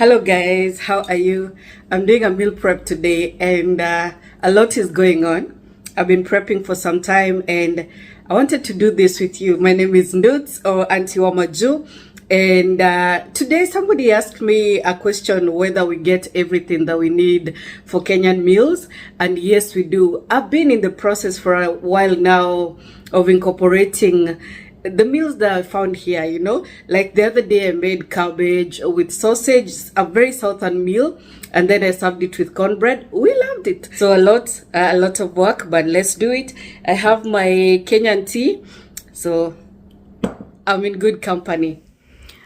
Hello guys, how are you? I'm doing a meal prep today and a lot is going on. I've been prepping for some time and I wanted to do this with you. My name is Nduts or Auntie Wamaju, and today somebody asked me a question whether we get everything that we need for Kenyan meals, and yes we do. I've been in the process for a while now of incorporating the meals that I found here, like the other day I made cabbage with sausage, a very southern meal, and then I served it with cornbread. We loved it. So a lot of work, but let's do it. I have my Kenyan tea, so I'm in good company.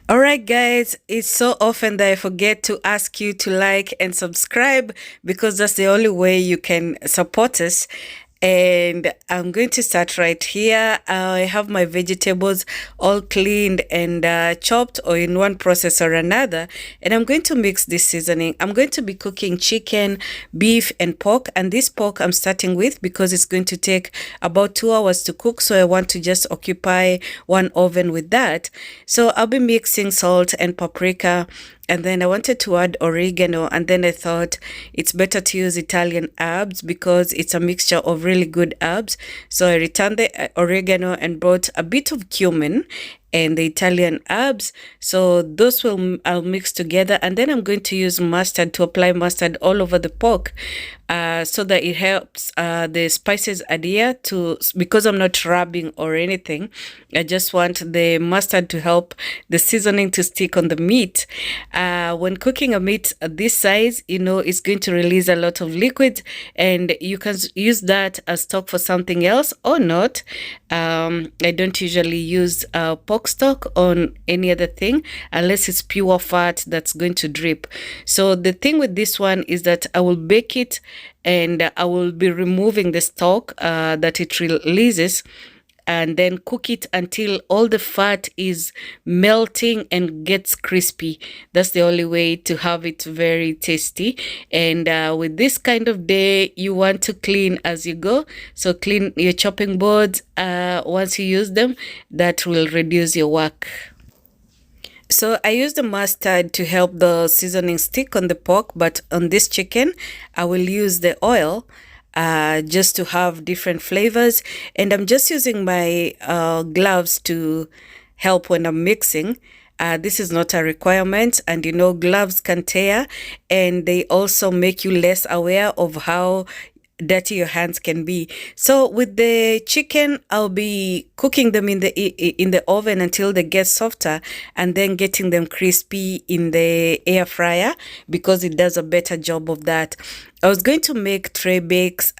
All right, guys, it's so often that I forget to ask you to like and subscribe because that's the only way you can support us. And I'm going to start right here. I have my vegetables all cleaned and chopped or in one process or another. And I'm going to mix this seasoning. I'm going to be cooking chicken, beef, and pork. And this pork I'm starting with because it's going to take about 2 hours to cook. So I want to just occupy one oven with that. So I'll be mixing salt and paprika. And then I wanted to add oregano, and then I thought it's better to use Italian herbs because it's a mixture of really good herbs. So I returned the oregano and brought a bit of cumin and the Italian herbs. So those I'll mix together, and then I'm going to use mustard to apply mustard all over the pork so that it helps the spices adhere to, because I'm not rubbing or anything. I just want the mustard to help the seasoning to stick on the meat. When cooking a meat this size, it's going to release a lot of liquid, and you can use that as stock for something else or not. I don't usually use pork stock on any other thing unless it's pure fat that's going to drip. So the thing with this one is that I will bake it and I will be removing the stock that it releases, and then cook it until all the fat is melting and gets crispy. That's the only way to have it very tasty. And with this kind of day, you want to clean as you go. So clean your chopping boards once you use them. That will reduce your work. So I use the mustard to help the seasoning stick on the pork, but on this chicken, I will use the oil just to have different flavors. And I'm just using my gloves to help when I'm mixing. This is not a requirement, and gloves can tear, and they also make you less aware of how dirty your hands can be. So with the chicken, I'll be cooking them in the oven until they get softer, and then getting them crispy in the air fryer because it does a better job of that. I was going to make tray bakes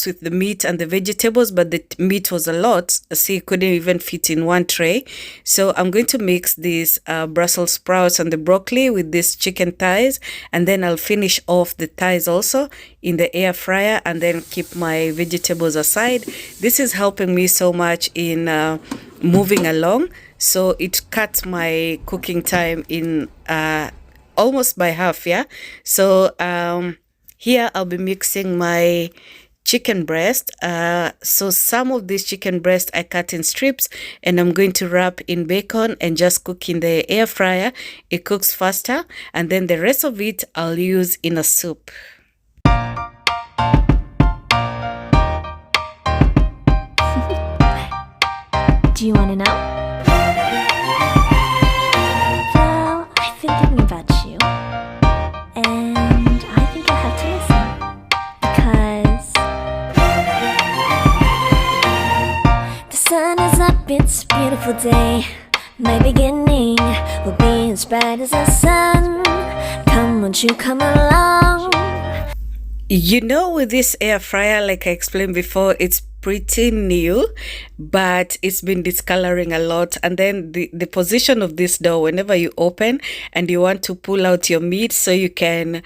with the meat and the vegetables, but the meat was a lot, so you couldn't even fit in one tray. So I'm going to mix these Brussels sprouts and the broccoli with these chicken thighs, and then I'll finish off the thighs also in the air fryer and then keep my vegetables aside. This is helping me so much in moving along, so it cuts my cooking time in almost by half. So here I'll be mixing my chicken breast. So some of this chicken breast I cut in strips, and I'm going to wrap in bacon and just cook in the air fryer. It cooks faster, and then the rest of it I'll use in a soup. Do you want to know? Well, I've been thinking about you, and I think I have to listen because the sun is up, it's a beautiful day. My beginning will be as bright as the sun. Come, won't you come along? With this air fryer, like I explained before, it's pretty new, but it's been discoloring a lot. And then the position of this door, whenever you open and you want to pull out your meat so you can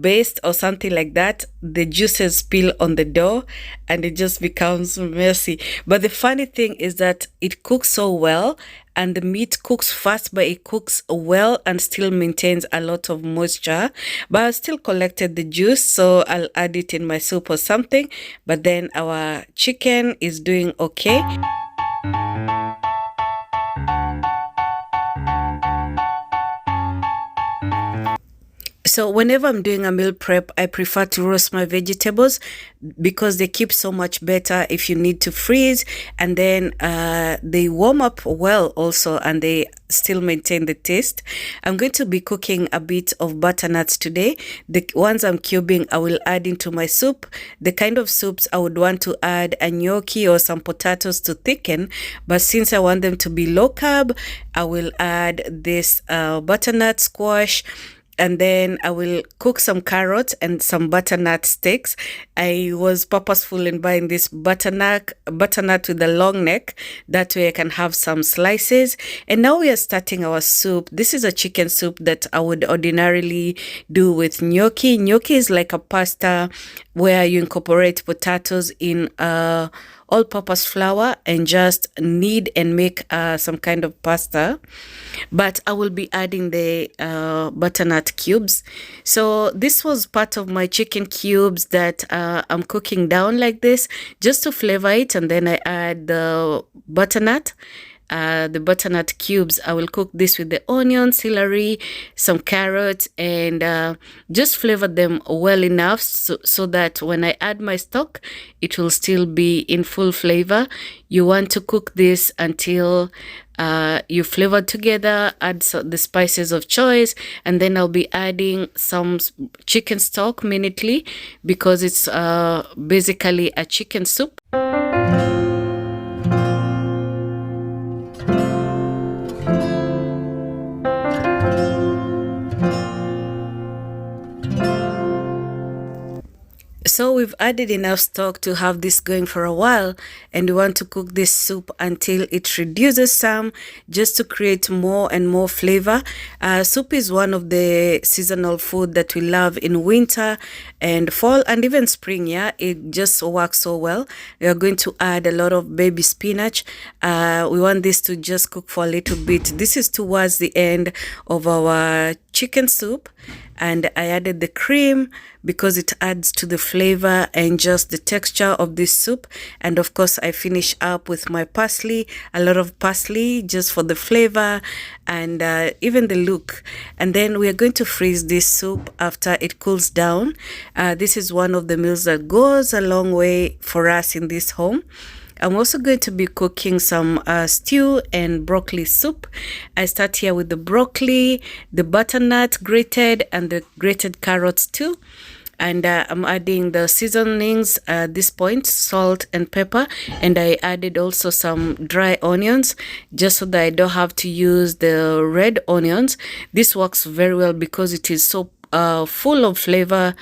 baste or something like that, the juices spill on the door and it just becomes messy. But the funny thing is that it cooks so well, and the meat cooks fast, but it cooks well and still maintains a lot of moisture. But I still collected the juice, so I'll add it in my soup or something. But then our chicken is doing okay. So whenever I'm doing a meal prep, I prefer to roast my vegetables because they keep so much better if you need to freeze, and then they warm up well also, and they still maintain the taste. I'm going to be cooking a bit of butternuts today. The ones I'm cubing, I will add into my soup. The kind of soups I would want to add a gnocchi or some potatoes to thicken, but since I want them to be low carb, I will add this butternut squash. And then I will cook some carrots and some butternut sticks. I was purposeful in buying this butternut with a long neck. That way I can have some slices. And now we are starting our soup. This is a chicken soup that I would ordinarily do with gnocchi. Gnocchi is like a pasta where you incorporate potatoes in all-purpose flour and just knead and make some kind of pasta. But I will be adding the butternut cubes. So this was part of my chicken cubes that I'm cooking down like this just to flavor it, and then I add the butternut. The butternut cubes. I will cook this with the onion, celery, some carrots, and just flavor them well enough so that when I add my stock, it will still be in full flavor. You want to cook this until you flavor together, add the spices of choice, and then I'll be adding some chicken stock minutely because it's basically a chicken soup. So we've added enough stock to have this going for a while, and we want to cook this soup until it reduces some, just to create more and more flavor. Soup is one of the seasonal food that we love in winter and fall and even spring. Yeah, it just works so well. We are going to add a lot of baby spinach. We want this to just cook for a little bit. This is towards the end of our chicken soup, and I added the cream because it adds to the flavor and just the texture of this soup. And of course I finish up with my parsley, a lot of parsley just for the flavor and even the look. And then we are going to freeze this soup after it cools down. This is one of the meals that goes a long way for us in this home. I'm also going to be cooking some stew and broccoli soup. I start here with the broccoli, the butternut grated, and the grated carrots too. And I'm adding the seasonings at this point, salt and pepper. And I added also some dry onions just so that I don't have to use the red onions. This works very well because it is so full of flavor.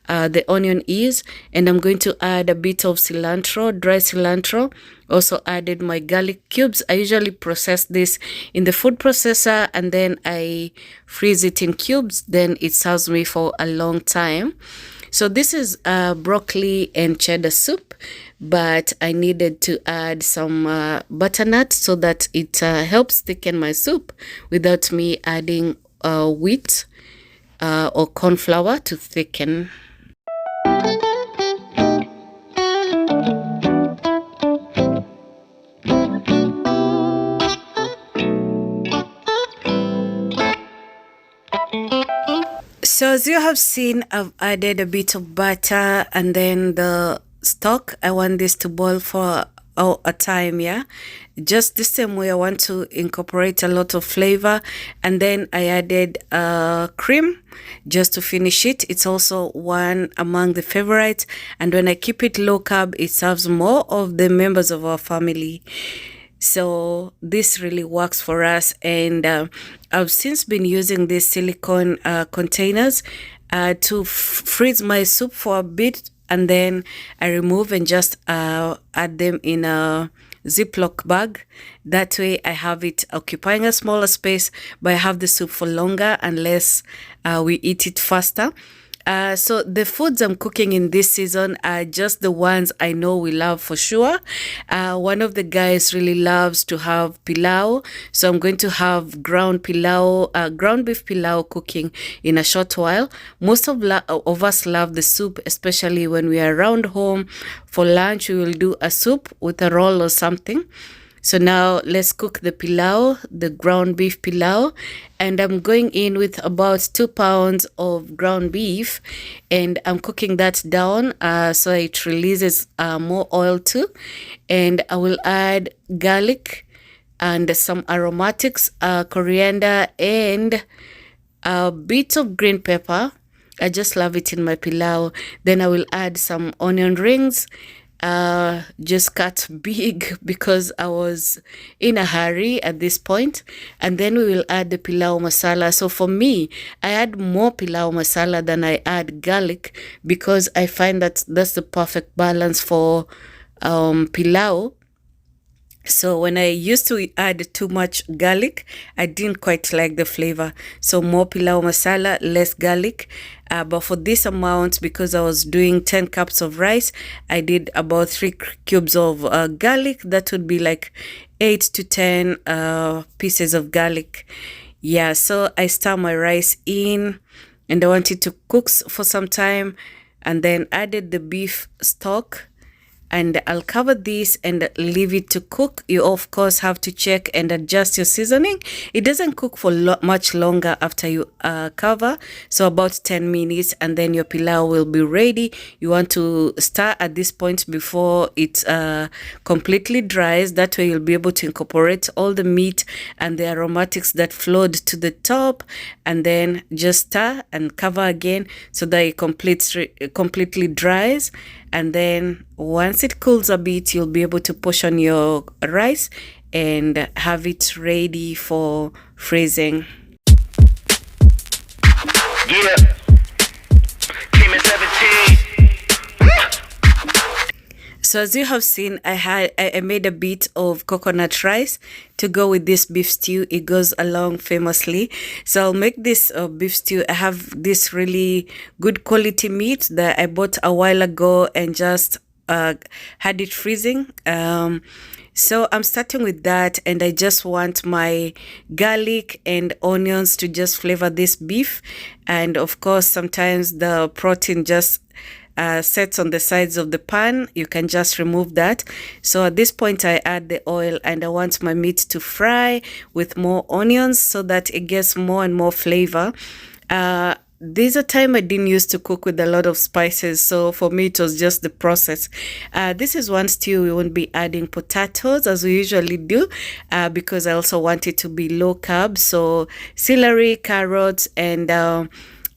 The onion is, and I'm going to add a bit of cilantro, dry cilantro. Also added my garlic cubes. I usually process this in the food processor and then I freeze it in cubes. Then it serves me for a long time. So this is broccoli and cheddar soup, but I needed to add some butternut so that it helps thicken my soup without me adding wheat or corn flour to thicken. So as you have seen, I've added a bit of butter and then the stock. I want this to boil for a time, yeah, just the same way. I want to incorporate a lot of flavor, and then I added cream just to finish it. It's also one among the favorites, and when I keep it low carb, it serves more of the members of our family. So this really works for us, and I've since been using these silicone containers to freeze my soup for a bit, and then I remove and just add them in a Ziploc bag. That way I have it occupying a smaller space, but I have the soup for longer unless we eat it faster. So the foods I'm cooking in this season are just the ones I know we love for sure. One of the guys really loves to have pilau, so I'm going to have ground beef pilau cooking in a short while. Most of us love the soup, especially when we are around home. For lunch, we will do a soup with a roll or something. So now let's cook the pilau, the ground beef pilau. And I'm going in with about 2 pounds of ground beef, and I'm cooking that down so it releases more oil too. And I will add garlic and some aromatics, coriander, and a bit of green pepper. I just love it in my pilau. Then I will add some onion rings, just cut big because I was in a hurry at this point. And then we will add the pilau masala. So for me, I add more pilau masala than I add garlic, because I find that that's the perfect balance for pilau. So when I used to add too much garlic, I didn't quite like the flavor. So more pilau masala, less garlic. But for this amount, because I was doing 10 cups of rice, I did about 3 cubes of garlic. That would be like 8 to 10 pieces of garlic. Yeah, so I stir my rice in, and I want it to cook for some time, and then added the beef stock. And I'll cover this and leave it to cook. You of course have to check and adjust your seasoning. It doesn't cook for much longer after you cover, so about 10 minutes, and then your pilau will be ready. You want to stir at this point before it completely dries. That way you'll be able to incorporate all the meat and the aromatics that flowed to the top, and then just stir and cover again so that it completely dries. And then once it cools a bit, you'll be able to portion your rice and have it ready for freezing. Yeah. Came at 17. So as you have seen, I made a bit of coconut rice to go with this beef stew. It goes along famously. So I'll make this beef stew. I have this really good quality meat that I bought a while ago and just had it freezing. So I'm starting with that, and I just want my garlic and onions to just flavor this beef. And of course, sometimes the protein just sets on the sides of the pan. You can just remove that. So at this point I add the oil, and I want my meat to fry with more onions so that it gets more and more flavor. There's a time I didn't used to cook with a lot of spices, so for me it was just the process. This is one stew. We won't be adding potatoes as we usually do, because I also want it to be low carb. So celery, carrots, and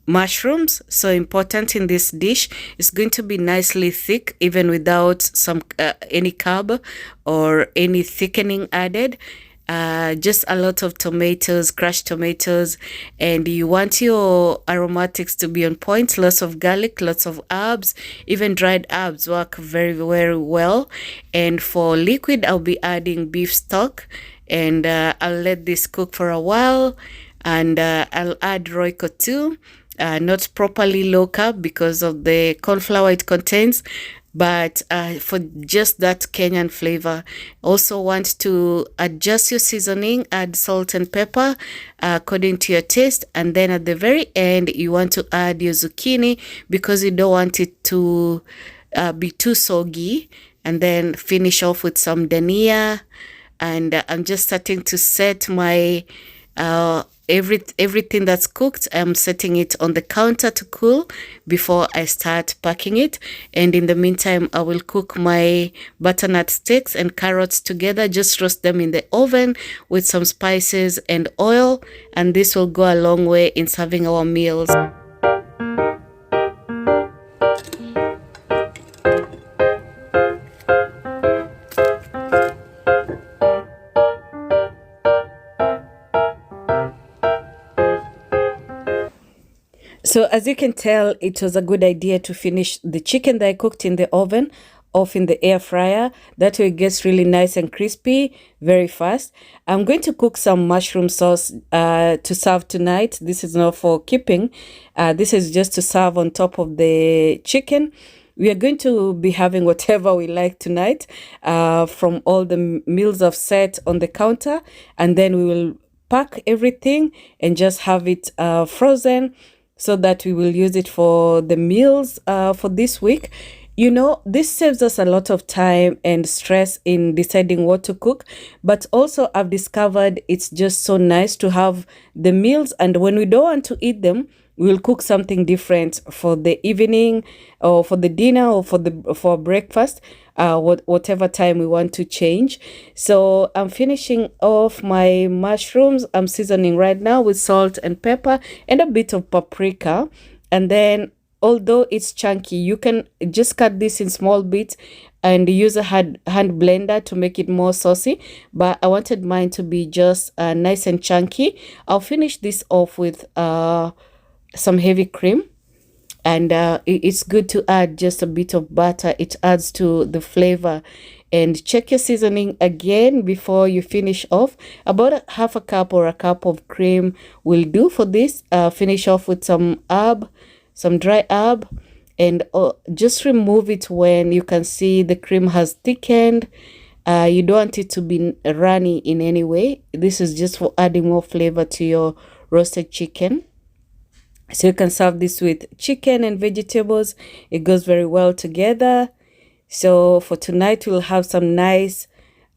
mushrooms. So important in this dish. It's going to be nicely thick even without some any carb or any thickening added. Just a lot of tomatoes, crushed tomatoes, and you want your aromatics to be on point. Lots of garlic, lots of herbs, even dried herbs work very, very well. And for liquid, I'll be adding beef stock, and I'll let this cook for a while, and I'll add Royco too. Not properly low carb because of the corn flour it contains, but for just that Kenyan flavor. Also want to adjust your seasoning, add salt and pepper according to your taste, and then at the very end you want to add your zucchini because you don't want it to be too soggy, and then finish off with some dania. And I'm just starting to set my everything that's cooked. I'm setting it on the counter to cool before I start packing it. And in the meantime, I will cook my butternut sticks and carrots together. Just roast them in the oven with some spices and oil, and this will go a long way in serving our meals. So as you can tell, it was a good idea to finish the chicken that I cooked in the oven off in the air fryer. That way it gets really nice and crispy very fast. I'm going to cook some mushroom sauce to serve tonight. This is not for keeping. This is just to serve on top of the chicken. We are going to be having whatever we like tonight from all the meals I've set on the counter, and then we will pack everything and just have it frozen, so that we will use it for the meals for this week. You know, this saves us a lot of time and stress in deciding what to cook, but also I've discovered it's just so nice to have the meals, and when we don't want to eat them, we'll cook something different for the evening or for the dinner or for breakfast, whatever time we want to change. So I'm finishing off my mushrooms. I'm seasoning right now with salt and pepper and a bit of paprika, and then although it's chunky, you can just cut this in small bits and use a hand blender to make it more saucy, but I wanted mine to be just nice and chunky. I'll finish this off with some heavy cream, and it's good to add just a bit of butter. It adds to the flavor. And check your seasoning again before you finish off. About a half a cup or a cup of cream will do for this. Finish off with some herb, some dry herb, and just remove it when you can see the cream has thickened. You don't want it to be runny in any way. This is just for adding more flavor to your roasted chicken. So you can serve this with chicken and vegetables. It goes very well together. So for tonight, we'll have some nice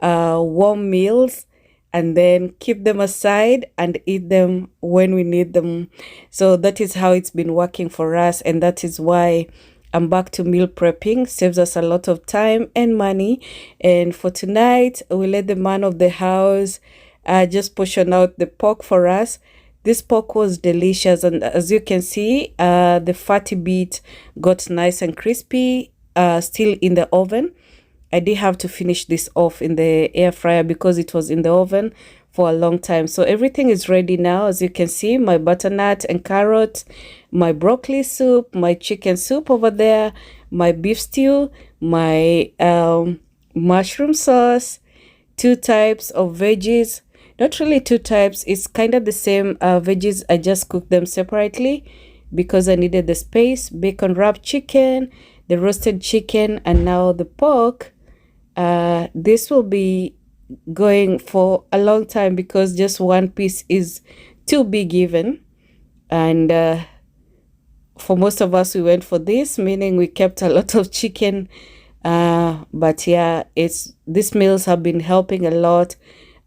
warm meals, and then keep them aside and eat them when we need them. So that is how it's been working for us, and that is why I'm back to meal prepping. Saves us a lot of time and money. And for tonight, we let the man of the house just portion out the pork for us. This pork was delicious, and as you can see, the fatty bit got nice and crispy, still in the oven. I did have to finish this off in the air fryer because it was in the oven for a long time. So everything is ready now. As you can see, my butternut and carrot, my broccoli soup, my chicken soup over there, my beef stew, my mushroom sauce, 2 types of veggies. Not really 2 types. It's kind of the same veggies. I just cooked them separately because I needed the space. Bacon wrapped chicken, the roasted chicken, and now the pork. This will be going for a long time because just one piece is too big even. And for most of us, we went for this, meaning we kept a lot of chicken. But yeah, these meals have been helping a lot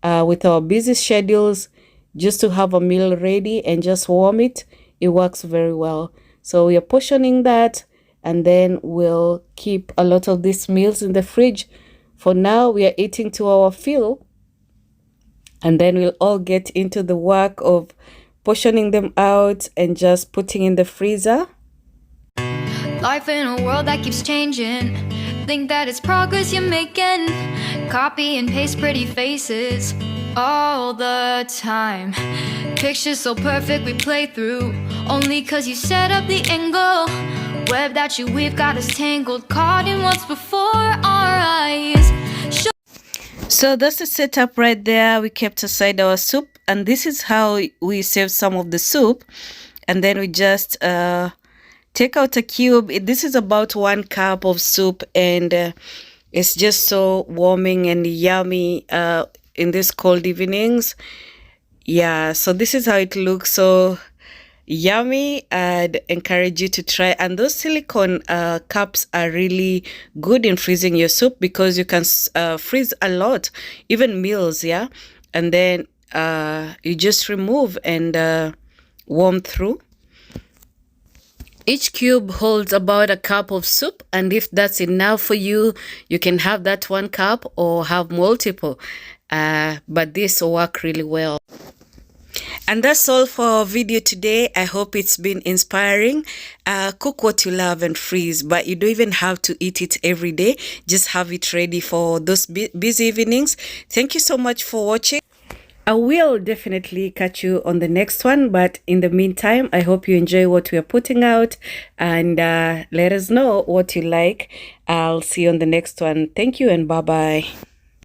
with our busy schedules. Just to have a meal ready and just warm it, it works very well. So we are portioning that, and then we'll keep a lot of these meals in the fridge. For now, we are eating to our fill, and then we'll all get into the work of portioning them out and just putting in the freezer. Life in a world that keeps changing. Think that it's progress you're making. Copy and paste pretty faces all the time. Pictures so perfect we play through, only cause you set up the angle. Web that you weave got us tangled, caught in what's before our eyes. So that's the setup right there. We kept aside our soup, and this is how we save some of the soup. And then we just take out a cube. This is about 1 cup of soup, and it's just so warming and yummy in these cold evenings. Yeah, so this is how it looks. So yummy. I'd encourage you to try. And those silicone cups are really good in freezing your soup because you can freeze a lot, even meals. Yeah, and then you just remove and warm through. Each cube holds about a cup of soup, and if that's enough for you, you can have that 1 cup or have multiple. But this will work really well. And that's all for our video today. I hope it's been inspiring. Cook what you love and freeze, but you don't even have to eat it every day. Just have it ready for those busy evenings. Thank you so much for watching. I will definitely catch you on the next one, but in the meantime, I hope you enjoy what we are putting out, and let us know what you like. I'll see you on the next one. Thank you and bye-bye.